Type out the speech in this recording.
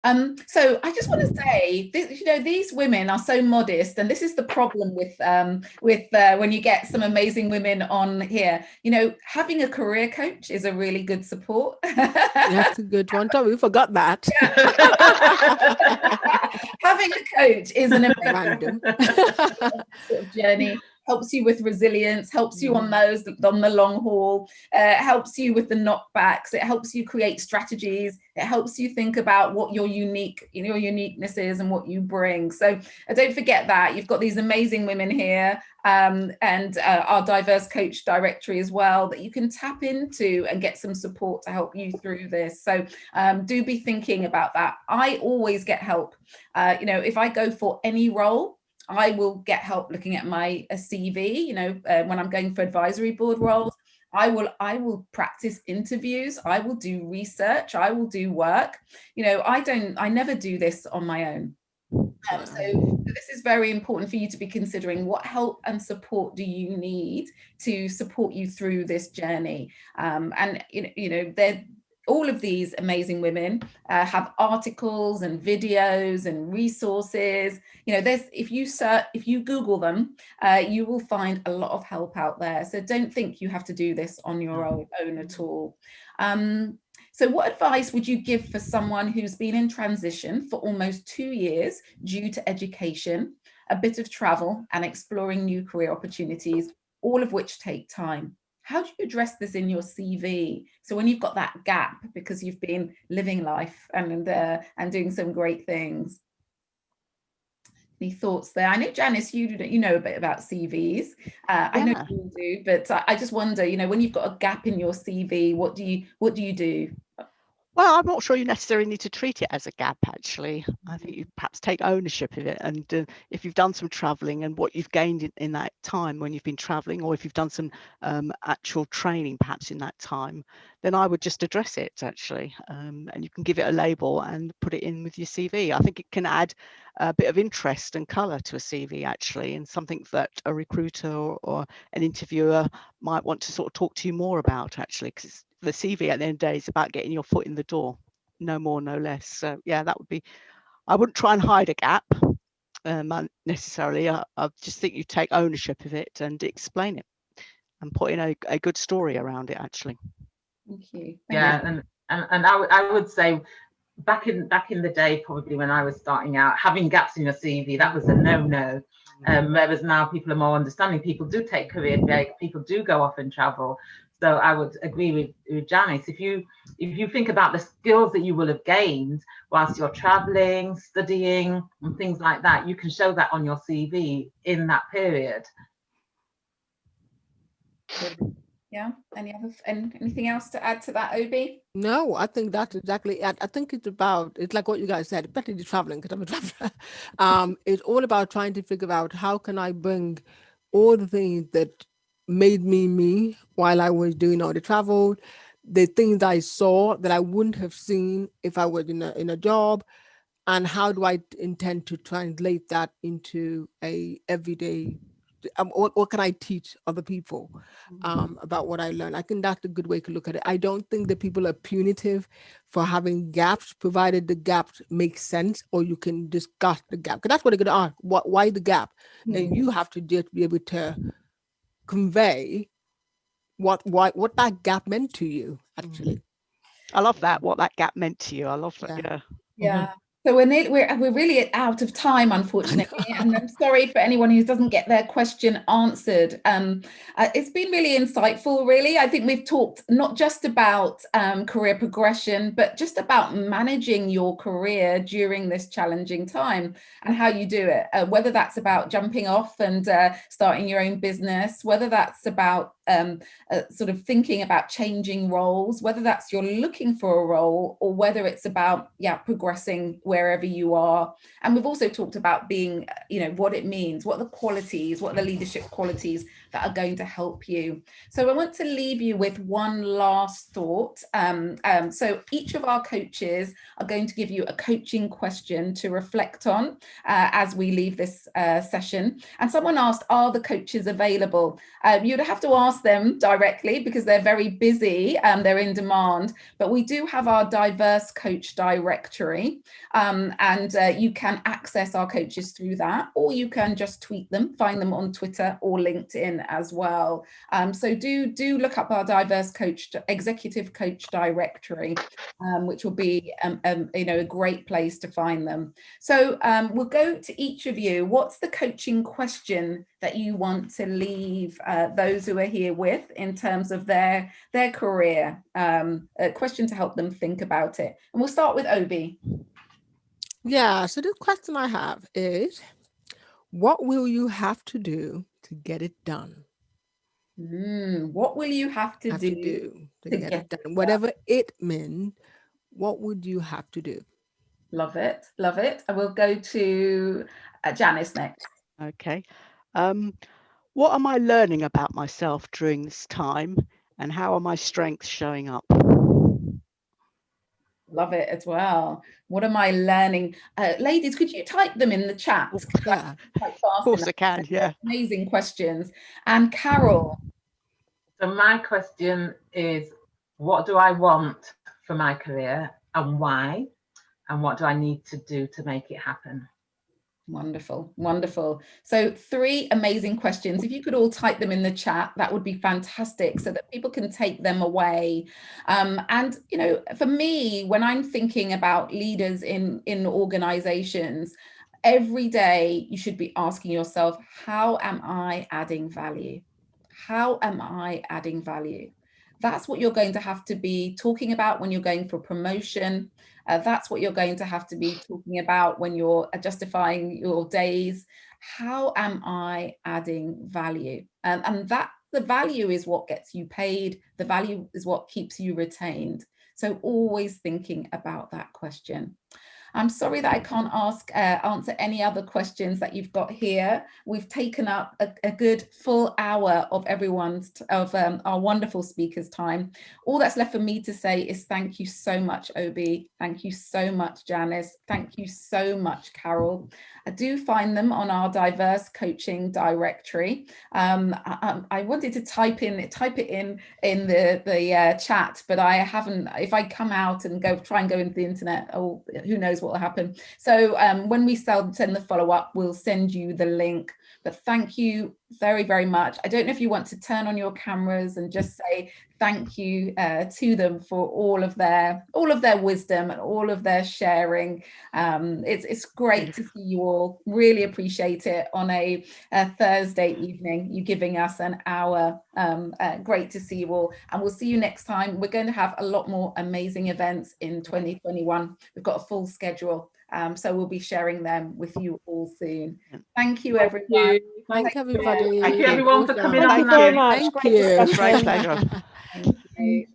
So I just want to say, this, these women are so modest, and this is the problem with when you get some amazing women on here. Having a career coach is a really good support. That's a good one. Tell me, we forgot that. Having a coach is an amazing Random. sort of journey. Helps you with resilience, helps you on the long haul, helps you with the knockbacks, it helps you create strategies, it helps you think about what your uniqueness is and what you bring. So don't forget that you've got these amazing women here, and our diverse coach directory as well, that you can tap into and get some support to help you through this. So do be thinking about that. I always get help. If I go for any role, I will get help looking at my CV. When I'm going for advisory board roles, I will practice interviews. I will do research. I will do work. I never do this on my own. So this is very important for you to be considering. What help and support do you need to support you through this journey? And all of these amazing women have articles and videos and resources. If you Google them, you will find a lot of help out there. So don't think you have to do this on your own at all. So what advice would you give for someone who's been in transition for almost 2 years due to education, a bit of travel, and exploring new career opportunities, all of which take time? How do you address this in your CV? So when you've got that gap because you've been living life and doing some great things. Any thoughts there? I know, Janice, you know a bit about CVs. I know you do, but I just wonder, when you've got a gap in your CV, what do you do? Well, I'm not sure you necessarily need to treat it as a gap, actually. I think you perhaps take ownership of it. And if you've done some traveling and what you've gained in that time when you've been traveling, or if you've done some actual training perhaps in that time, then I would just address it, actually. And you can give it a label and put it in with your CV. I think it can add a bit of interest and colour to a CV, actually, and something that a recruiter or an interviewer might want to sort of talk to you more about, actually, because the CV at the end of the day is about getting your foot in the door, no more, no less. So yeah, that would be, I wouldn't try and hide a gap necessarily. I just think you take ownership of it and explain it and put in a good story around it, actually. Thank you. And I would say back in the day, probably when I was starting out, having gaps in your CV, that was a no-no. Whereas now people are more understanding. People do take career breaks, people do go off and travel. So I would agree with Janice. If you think about the skills that you will have gained whilst you're traveling, studying, and things like that, you can show that on your CV in that period. Yeah. Anything else to add to that, Obi? No, I think that's exactly it. I think it's like what you guys said, especially traveling, because I'm a traveler. It's all about trying to figure out how can I bring all the things that made me while I was doing all the travel, the things I saw that I wouldn't have seen if I was in a job, and how do I intend to translate that into a everyday. What can I teach other people about what I learned? I think that's a good way to look at it. I don't think that people are punitive for having gaps, provided the gaps make sense, or you can discuss the gap. Because that's what they're going to ask. Why the gap? And you have to just be able to convey what that gap meant to you, actually. I love that, what that gap meant to you. I love that. Yeah. So we're really out of time, unfortunately, and I'm sorry for anyone who doesn't get their question answered. It's been really insightful, really. I think we've talked not just about career progression, but just about managing your career during this challenging time and how you do it, whether that's about jumping off and starting your own business, whether that's about sort of thinking about changing roles, whether that's you're looking for a role, or whether it's about progressing wherever you are. And we've also talked about being, what it means, what are the qualities, what are the leadership qualities that are going to help you. So I want to leave you with one last thought. So each of our coaches are going to give you a coaching question to reflect on as we leave this session. And someone asked, are the coaches available? You'd have to ask ask them directly because they're very busy and they're in demand. But we do have our diverse coach directory, and you can access our coaches through that, or you can just tweet them, find them on Twitter or LinkedIn as well. So do look up our diverse coach, executive coach directory, which will be a great place to find them. So we'll go to each of you. What's the coaching question that you want to leave those who are here with in terms of their career? A question to help them think about it. And we'll start with Obi. Yeah, so the question I have is, what will you have to do to get it done? What will you have to do to get it done? Whatever it means, what would you have to do? Love it, love it. I will go to Janice next. Okay. What am I learning about myself during this time, and how are my strengths showing up? Love it as well. What am I learning? Ladies, could you type them in the chat? Yeah. Quite fast Of course enough. I can, yeah. Amazing questions. And Carol. So my question is, what do I want for my career and why? And what do I need to do to make it happen? Wonderful, wonderful. So 3 amazing questions. If you could all type them in the chat, that would be fantastic so that people can take them away. And, for me, when I'm thinking about leaders in organizations, every day you should be asking yourself, how am I adding value? How am I adding value? That's what you're going to have to be talking about when you're going for promotion. That's what you're going to have to be talking about when you're justifying your days. How am I adding value? And that the value is what gets you paid. The value is what keeps you retained. So always thinking about that question. I'm sorry that I can't answer any other questions that you've got here. We've taken up a good full hour of our wonderful speakers' time. All that's left for me to say is thank you so much, Obi. Thank you so much, Janice. Thank you so much, Carol. I do find them on our diverse coaching directory. I wanted to type it in the chat, but I haven't. If I come out and try and go into the internet, oh, who knows what will happen. So when we send the follow-up, we'll send you the link. But thank you very, very much. I don't know if you want to turn on your cameras and just say thank you to them for all of their wisdom and all of their sharing. It's great to see you all. Really appreciate it on a Thursday evening, you giving us an hour. Great to see you all, and we'll see you next time. We're going to have a lot more amazing events in 2021. We've got a full schedule, so we'll be sharing them with you all soon. Thank you, everyone. Thank everybody. Thank you, everyone, for coming on. Thank you very much. Thank you. Great pleasure. Thank you.